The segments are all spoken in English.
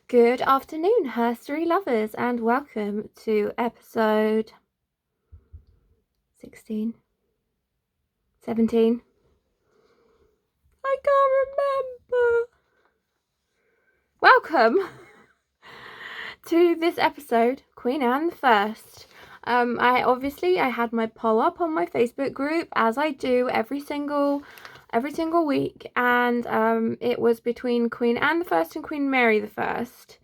Good afternoon, Herstory lovers, and welcome to episode 16, 17. I can't remember. Welcome to this episode, Queen Anne the First. I had my poll up on my Facebook group, as I do every single week, and it was between Queen Anne the First and Queen Mary the First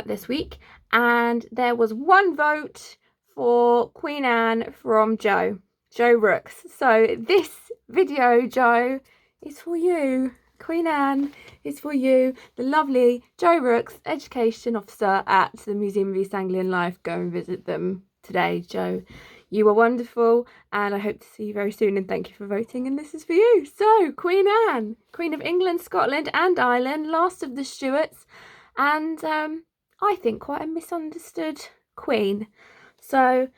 this week, and there was one vote for Queen Anne from Joe Rooks. So this video, Joe, is for you. Queen Anne is for you. The lovely Joe Rooks, Education Officer at the Museum of East Anglian Life. Go and visit them today, Joe. You are wonderful, and I hope to see you very soon, and thank you for voting, and this is for you. So, Queen Anne, Queen of England, Scotland and Ireland, last of the Stuarts, and I think quite a misunderstood queen. So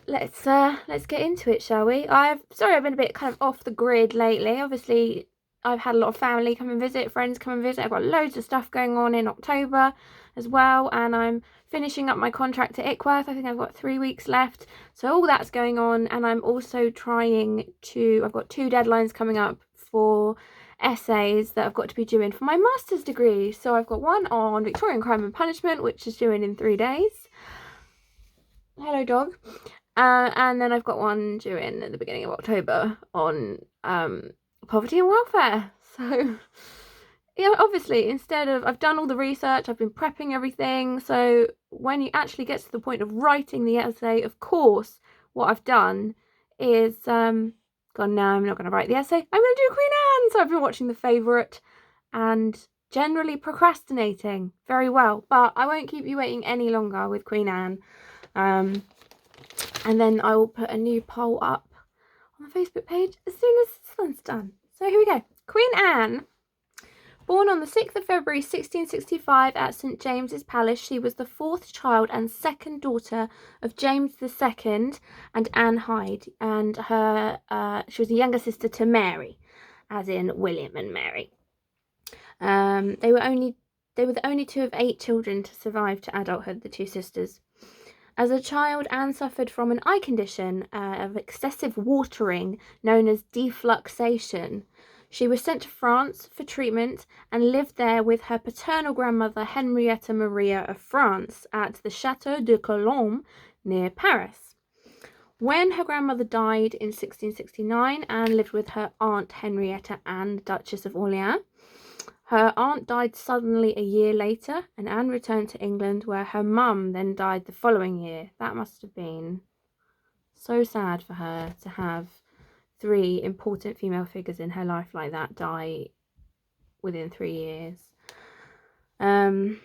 let's get into it, shall we? I've been a bit kind of off the grid lately. Obviously, I've had a lot of family come and visit, friends come and visit. I've got loads of stuff going on in October as well, and I'm finishing up my contract at Ickworth. I think I've got 3 weeks left, so all that's going on. And I'm also I've got 2 deadlines coming up for essays that I've got to be doing for my master's degree. So I've got one on Victorian crime and punishment, which is due in 3 days. Hello, dog. And then I've got one due in at the beginning of October on poverty and welfare. So yeah, obviously, I've done all the research, I've been prepping everything, so when you actually get to the point of writing the essay, of course, what I've done is gone, no, I'm not going to write the essay, I'm going to do Queen Anne. So I've been watching The Favourite and generally procrastinating very well, but I won't keep you waiting any longer with Queen Anne. And then I will put a new poll up on the Facebook page as soon as this one's done. So here we go. Queen Anne. Born on the 6th of February 1665 at St James's Palace, she was the 4th child and 2nd daughter of James II and Anne Hyde, and she was the younger sister to Mary, as in William and Mary. They were the only 2 of 8 children to survive to adulthood, the 2 sisters. As a child, Anne suffered from an eye condition of excessive watering known as defluxation. She was sent to France for treatment and lived there with her paternal grandmother Henrietta Maria of France at the Château de Colombe near Paris. When her grandmother died in 1669, Anne lived with her aunt Henrietta Anne, Duchess of Orleans. Her aunt died suddenly a year later, and Anne returned to England, where her mum then died the following year. That must have been so sad for her to have 3 important female figures in her life like that die within 3 years. Anne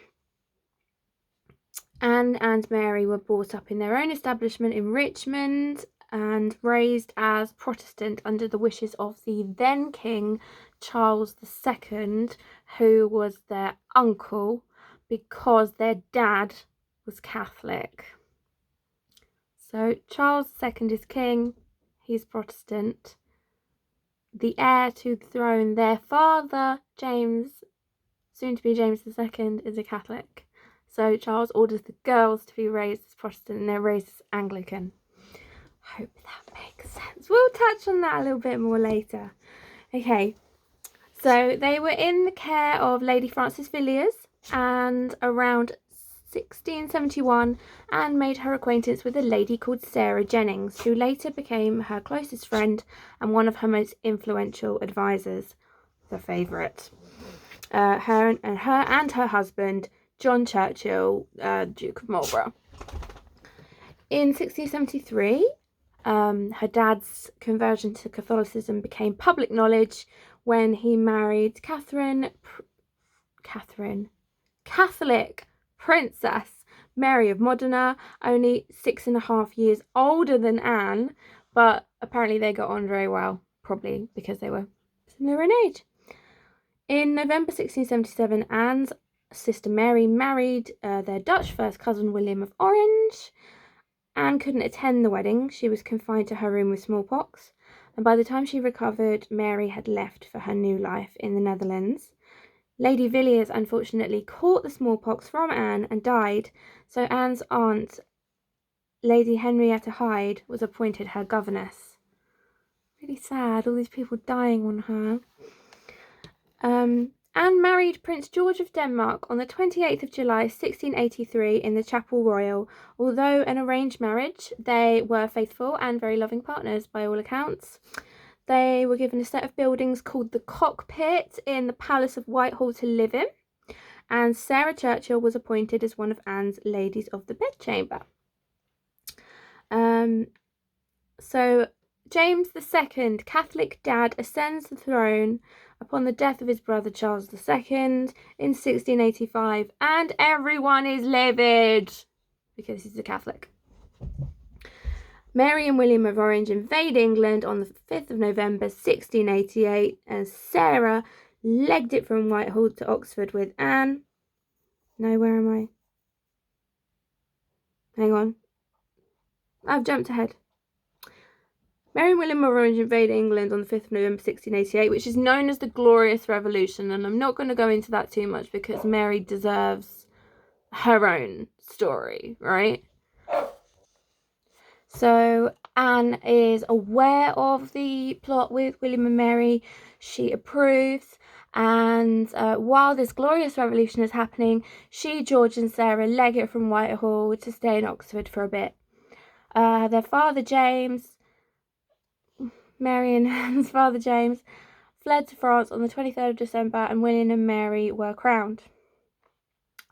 and Mary were brought up in their own establishment in Richmond and raised as Protestant under the wishes of the then King Charles II, who was their uncle, because their dad was Catholic. So Charles II is king, he's Protestant. The heir to the throne, their father, James, soon to be James II, is a Catholic. So Charles orders the girls to be raised as Protestant, and they're raised as Anglican. Hope that makes sense. We'll touch on that a little bit more later. Okay, so they were in the care of Lady Frances Villiers, and around 1671, Anne made her acquaintance with a lady called Sarah Jennings, who later became her closest friend and one of her most influential advisors, The Favourite. Her and her husband, John Churchill, Duke of Marlborough. In 1673, her dad's conversion to Catholicism became public knowledge when he married Catholic Princess Mary of Modena, only 6.5 years older than Anne, but apparently they got on very well, probably because they were similar in age. In November 1677, Anne's sister Mary married their Dutch first cousin William of Orange. Anne couldn't attend the wedding. She was confined to her room with smallpox, and by the time she recovered, Mary had left for her new life in the Netherlands. Lady Villiers unfortunately caught the smallpox from Anne and died, so Anne's aunt, Lady Henrietta Hyde, was appointed her governess. Really sad, all these people dying on her. Anne married Prince George of Denmark on the 28th of July 1683 in the Chapel Royal. Although an arranged marriage, they were faithful and very loving partners by all accounts. They were given a set of buildings called the Cockpit in the Palace of Whitehall to live in, and Sarah Churchill was appointed as one of Anne's ladies of the bedchamber. So James II, Catholic dad, ascends the throne upon the death of his brother Charles II in 1685, and everyone is livid because he's a Catholic. Mary and William of Orange invade England on the 5th of November 1688, and Sarah legged it from Whitehall to Oxford with Anne. No, where am I? Hang on. I've jumped ahead. Mary and William of Orange invade England on the 5th of November 1688, which is known as the Glorious Revolution, and I'm not going to go into that too much because Mary deserves her own story, right? So Anne is aware of the plot with William and Mary. She approves, and while this glorious revolution is happening, she, George and Sarah leg it from Whitehall to stay in Oxford for a bit. Their father James, Mary and Anne's father James, fled to France on the 23rd of December, and William and Mary were crowned.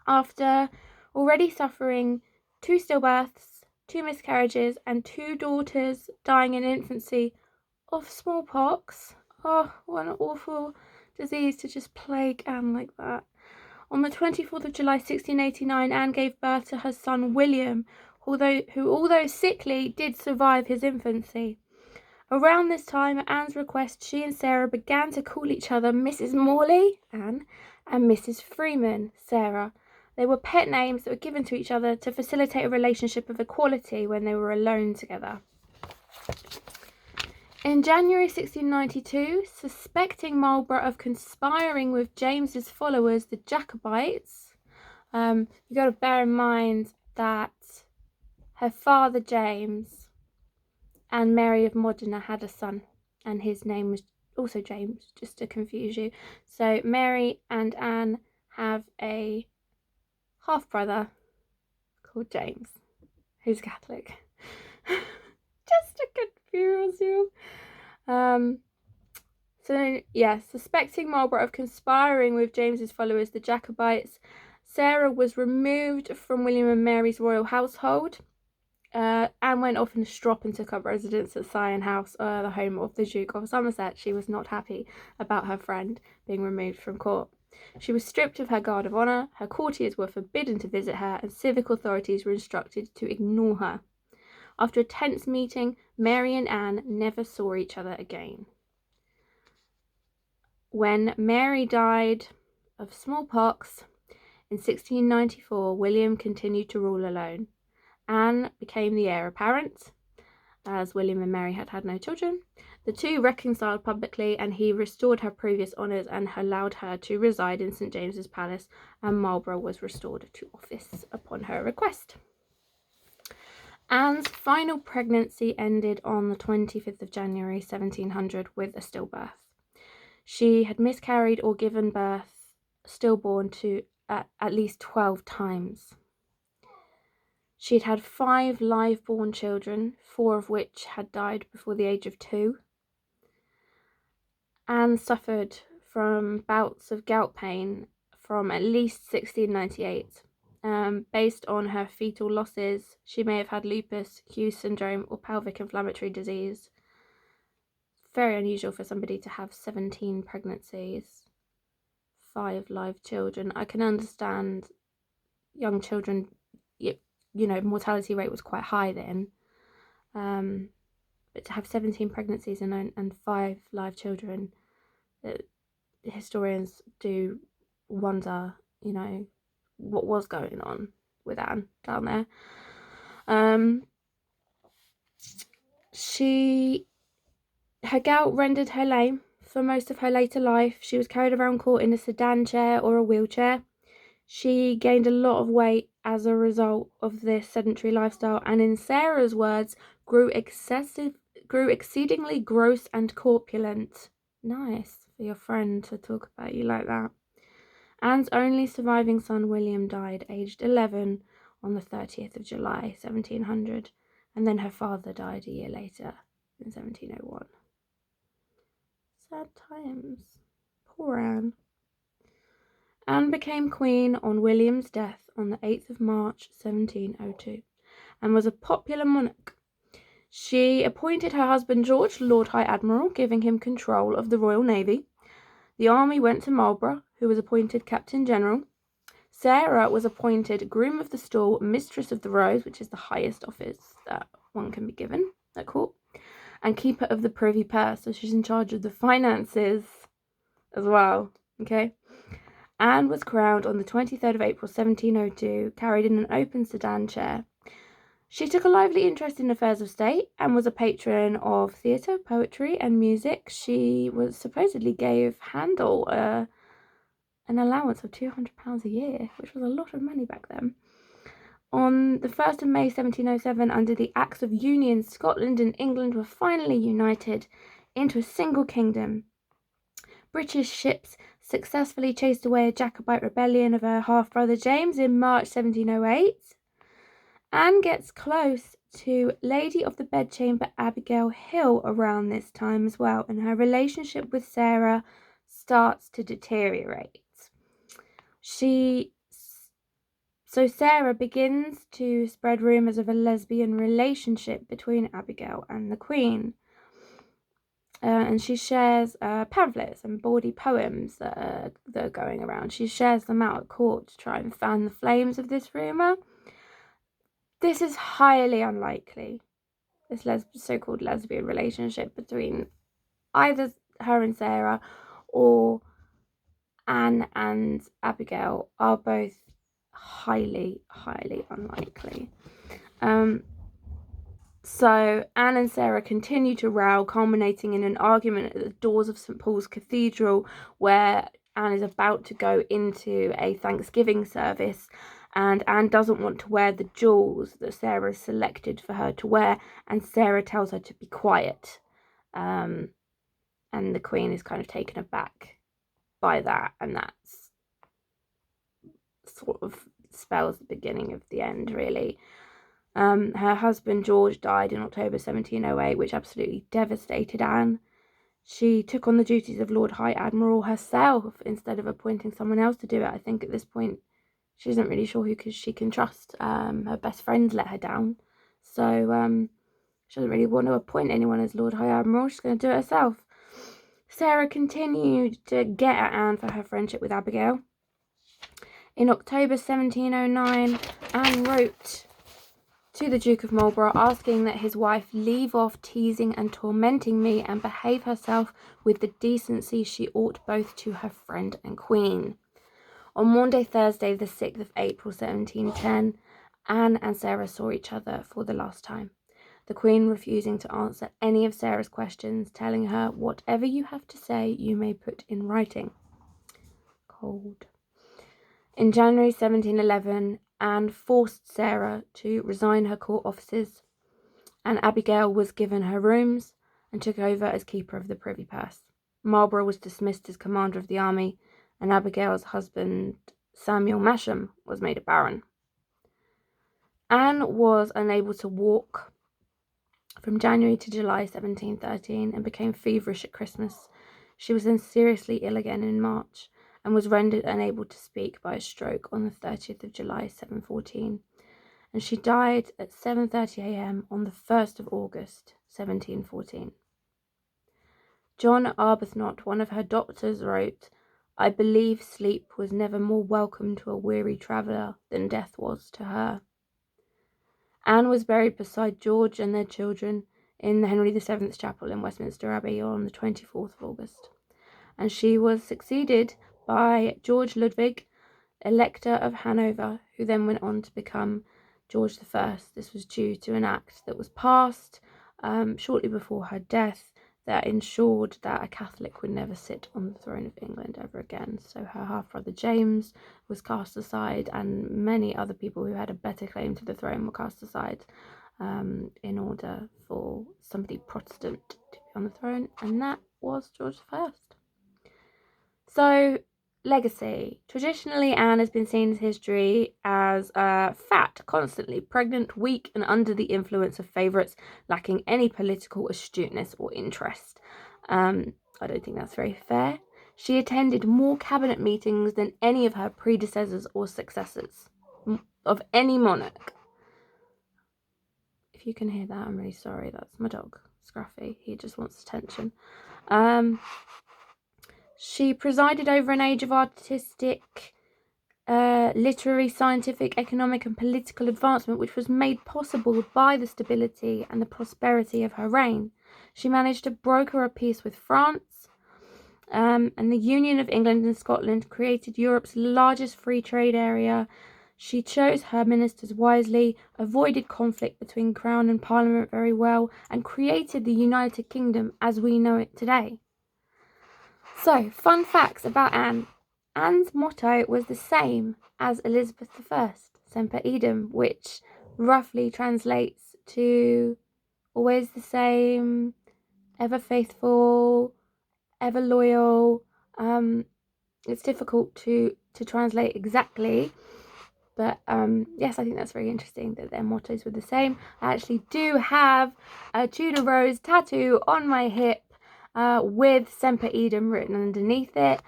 After already suffering 2 stillbirths, 2 miscarriages, and 2 daughters dying in infancy of smallpox. Oh, what an awful disease to just plague Anne like that. On the 24th of July 1689, Anne gave birth to her son William, who, although sickly, did survive his infancy. Around this time, at Anne's request, she and Sarah began to call each other Mrs. Morley, Anne, and Mrs. Freeman, Sarah. They were pet names that were given to each other to facilitate a relationship of equality when they were alone together. In January 1692, suspecting Marlborough of conspiring with James's followers, the Jacobites, you got to bear in mind that her father James and Mary of Modena had a son, and his name was also James, just to confuse you. So Mary and Anne have a half-brother called James, who's Catholic. Just to confuse you. So, suspecting Marlborough of conspiring with James's followers, the Jacobites, Sarah was removed from William and Mary's royal household. Anne went off in a strop and took up residence at Sion House, the home of the Duke of Somerset. She was not happy about her friend being removed from court. She was stripped of her guard of honour, her courtiers were forbidden to visit her, and civic authorities were instructed to ignore her. After a tense meeting, Mary and Anne never saw each other again. When Mary died of smallpox in 1694, William continued to rule alone. Anne became the heir apparent, as William and Mary had had no children. The two reconciled publicly, and he restored her previous honours and allowed her to reside in St James's Palace, and Marlborough was restored to office upon her request. Anne's final pregnancy ended on the 25th of January 1700 with a stillbirth. She had miscarried or given birth stillborn to at least 12 times. She had had 5 live-born children, 4 of which had died before the age of 2. Anne suffered from bouts of gout pain from at least 1698. Based on her fetal losses, she may have had lupus, Hughes syndrome, or pelvic inflammatory disease. Very unusual for somebody to have 17 pregnancies, 5 live children. I can understand young children, mortality rate was quite high then. But to have 17 pregnancies and 5 live children, historians do wonder, what was going on with Anne down there. Her gout rendered her lame for most of her later life. She was carried around court in a sedan chair or a wheelchair. She gained a lot of weight as a result of this sedentary lifestyle, and in Sarah's words, grew exceedingly gross and corpulent. Nice for your friend to talk about you like that. Anne's only surviving son, William, died aged 11 on the 30th of July, 1700, and then her father died a year later in 1701. Sad times. Poor Anne. Anne became queen on William's death on the 8th of March, 1702, and was a popular monarch. She appointed her husband George Lord High Admiral, giving him control of the Royal Navy. The army went to Marlborough, who was appointed Captain General. Sarah was appointed Groom of the Stall, Mistress of the Rose, which is the highest office that one can be given at court, and Keeper of the Privy Purse, so she's in charge of the finances as well, okay? Anne was crowned on the 23rd of April, 1702, carried in an open sedan chair. She took a lively interest in affairs of state and was a patron of theatre, poetry and music. She was supposedly gave Handel an allowance of £200 a year, which was a lot of money back then. On the 1st of May 1707, under the Acts of Union, Scotland and England were finally united into a single kingdom. British ships successfully chased away a Jacobite rebellion of her half-brother James in March 1708. Anne gets close to Lady of the Bedchamber Abigail Hill around this time as well, and her relationship with Sarah starts to deteriorate. So Sarah begins to spread rumours of a lesbian relationship between Abigail and the Queen. And she shares pamphlets and bawdy poems that are going around. She shares them out at court to try and fan the flames of this rumour. This is highly unlikely, this so-called lesbian relationship between either her and Sarah or Anne and Abigail are both highly, highly unlikely. So Anne and Sarah continue to row, culminating in an argument at the doors of St. Paul's Cathedral, where Anne is about to go into a Thanksgiving service, and Anne doesn't want to wear the jewels that Sarah has selected for her to wear, and Sarah tells her to be quiet. And the Queen is kind of taken aback by that, and that's sort of spells the beginning of the end, really. Her husband George died in October 1708, which absolutely devastated Anne. She took on the duties of Lord High Admiral herself instead of appointing someone else to do it. I think at this point she isn't really sure who she can trust. Her best friend let her down, so she doesn't really want to appoint anyone as Lord High Admiral. She's going to do it herself. Sarah continued to get at Anne for her friendship with Abigail. In October 1709, Anne wrote to the Duke of Marlborough asking that his wife leave off teasing and tormenting me and behave herself with the decency she ought both to her friend and Queen. On Maundy Thursday, the 6th of April 1710, Anne and Sarah saw each other for the last time, the Queen refusing to answer any of Sarah's questions, telling her, "Whatever you have to say, you may put in writing." Cold. In January 1711, Anne forced Sarah to resign her court offices, and Abigail was given her rooms and took over as Keeper of the Privy Purse. Marlborough was dismissed as commander of the army, and Abigail's husband, Samuel Masham, was made a baron. Anne was unable to walk from January to July 1713 and became feverish at Christmas. She was then seriously ill again in March and was rendered unable to speak by a stroke on the 30th of July 714, and she died at 7:30 a.m. on the 1st of August 1714. John Arbuthnot, one of her doctors, wrote, "I believe sleep was never more welcome to a weary traveller than death was to her." Anne was buried beside George and their children in the Henry VII's Chapel in Westminster Abbey on the 24th of August, and she was succeeded by George Ludwig, Elector of Hanover, who then went on to become George I. This was due to an act that was passed shortly before her death that ensured that a Catholic would never sit on the throne of England ever again. So her half-brother James was cast aside, and many other people who had a better claim to the throne were cast aside in order for somebody Protestant to be on the throne, and that was George I. So, legacy. Traditionally, Anne has been seen in history as fat, constantly pregnant, weak, and under the influence of favourites, lacking any political astuteness or interest. I don't think that's very fair. She attended more cabinet meetings than any of her predecessors or successors of any monarch. If you can hear that, I'm really sorry. That's my dog, Scruffy. He just wants attention. She presided over an age of artistic, literary, scientific, economic and political advancement which was made possible by the stability and the prosperity of her reign. She managed to broker a peace with France, and the Union of England and Scotland created Europe's largest free trade area. She chose her ministers wisely, avoided conflict between Crown and Parliament very well, and created the United Kingdom as we know it today. So, fun facts about Anne. Anne's motto was the same as Elizabeth I, Semper Idem, which roughly translates to always the same, ever faithful, ever loyal. It's difficult to translate exactly, but yes, I think that's very interesting that their mottos were the same. I actually do have a Tudor rose tattoo on my hip with Semper Idem written underneath it,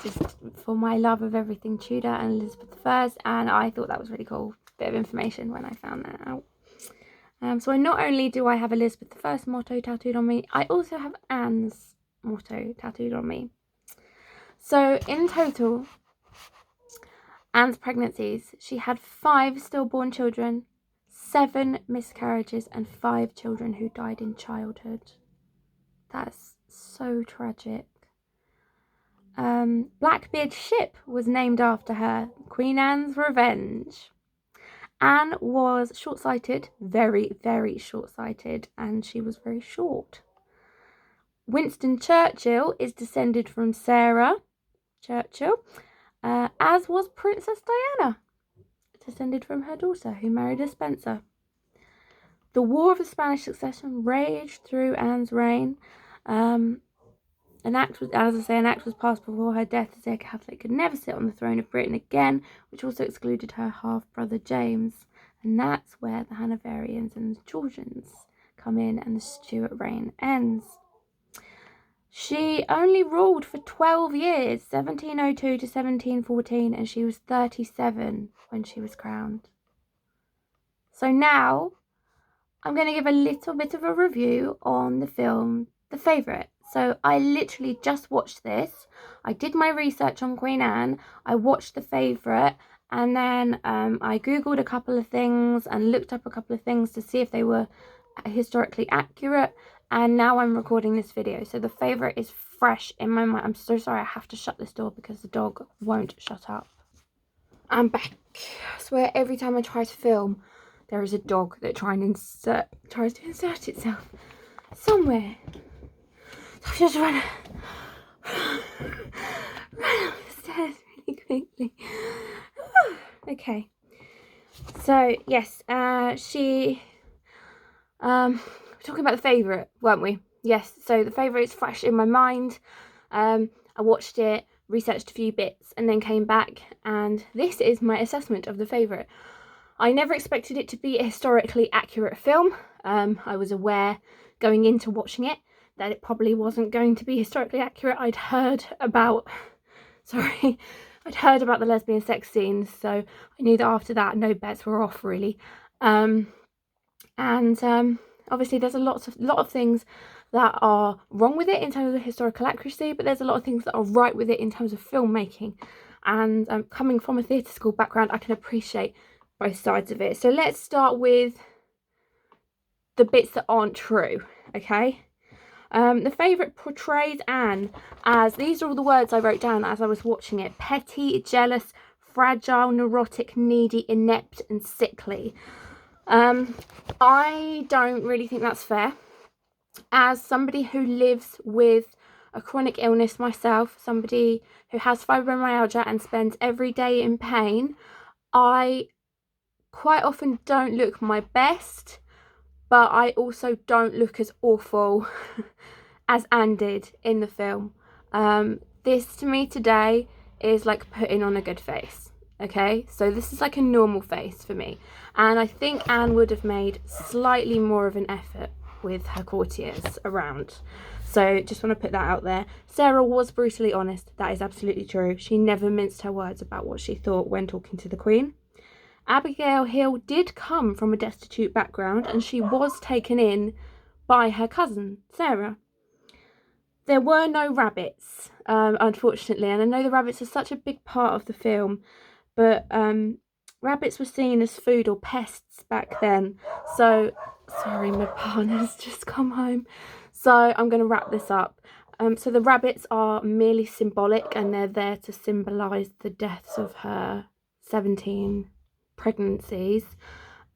just for my love of everything Tudor and Elizabeth I, and I thought that was really cool. Bit of information when I found that out. So not only do I have Elizabeth I's motto tattooed on me, I also have Anne's motto tattooed on me. So in total, Anne's pregnancies, she had 5 stillborn children, 7 miscarriages, and 5 children who died in childhood. That's so tragic. Blackbeard's ship was named after her, Queen Anne's Revenge. Anne was short-sighted, very, very short-sighted, and she was very short. Winston Churchill is descended from Sarah Churchill, as was Princess Diana, descended from her daughter, who married a Spencer. The War of the Spanish Succession raged through Anne's reign. An act was passed before her death to say a Catholic could never sit on the throne of Britain again, which also excluded her half-brother James. And that's where the Hanoverians and the Georgians come in and the Stuart reign ends. She only ruled for 12 years, 1702 to 1714, and she was 37 when she was crowned. So now I'm going to give a little bit of a review on the film The Favourite. So I literally just watched this. I did my research on Queen Anne. I watched The Favourite, and then I googled a couple of things and looked up a couple of things to see if they were historically accurate. And now I'm recording this video. So The Favourite is fresh in my mind. I'm so sorry I have to shut this door because the dog won't shut up. I'm back. I swear every time I try to film, there is a dog that tries to insert itself somewhere. So I've just run up the stairs really quickly. Okay. So yes, we're talking about The Favourite, weren't we? Yes. So The Favourite is fresh in my mind. I watched it, researched a few bits, and then came back, and this is my assessment of The Favourite. I never expected it to be a historically accurate film. I was aware going into watching it that it probably wasn't going to be historically accurate. I'd heard about the lesbian sex scenes, so I knew that after that no bets were off really. Obviously there's a lot of things that are wrong with it in terms of historical accuracy, but there's a lot of things that are right with it in terms of filmmaking. And coming from a theatre school background, I can appreciate both sides of it. So let's start with the bits that aren't true, okay? The Favourite portrays Anne as, these are all the words I wrote down as I was watching it: petty, jealous, fragile, neurotic, needy, inept and sickly. I don't really think that's fair. as somebody who lives with a chronic illness myself, somebody who has fibromyalgia and spends every day in pain, I quite often don't look my best, but I also don't look as awful as Anne did in the film. This to me today is like putting on a good face. Okay, so this is like a normal face for me, and I think Anne would have made slightly more of an effort with her courtiers around. So just want to put that out there. Sarah was brutally honest. That is absolutely true. She never minced her words about what she thought when talking to the Queen. Abigail Hill did come from a destitute background, and she was taken in by her cousin Sarah. There were no rabbits, unfortunately, and I know the rabbits are such a big part of the film, but rabbits were seen as food or pests back then. So, sorry, my partner's just come home. So I'm going to wrap this up. So the rabbits are merely symbolic, and they're there to symbolise the deaths of her 17 pregnancies.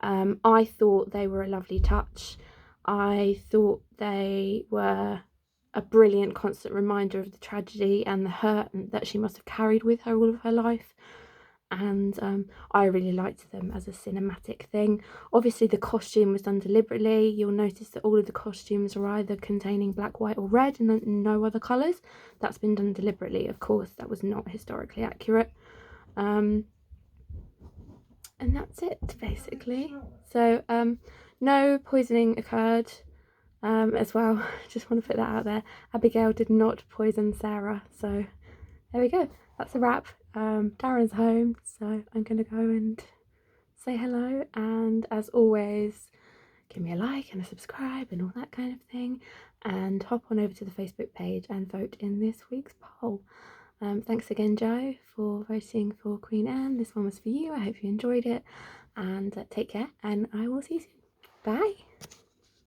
I thought they were a lovely touch. I thought they were a brilliant constant reminder of the tragedy and the hurt that she must have carried with her all of her life. And I really liked them as a cinematic thing. Obviously the costume was done deliberately. You'll notice that all of the costumes are either containing black, white or red and no other colours. That's been done deliberately, of course. That was not historically accurate. And that's it, basically. So no poisoning occurred as well. Just want to put that out there. Abigail did not poison Sarah. So there we go. That's a wrap. Darren's home, so I'm going to go and say hello. And as always, give me a like and a subscribe and all that kind of thing. And hop on over to the Facebook page and vote in this week's poll. Thanks again, Joe, for voting for Queen Anne. This one was for you. I hope you enjoyed it. And take care, and I will see you soon. Bye.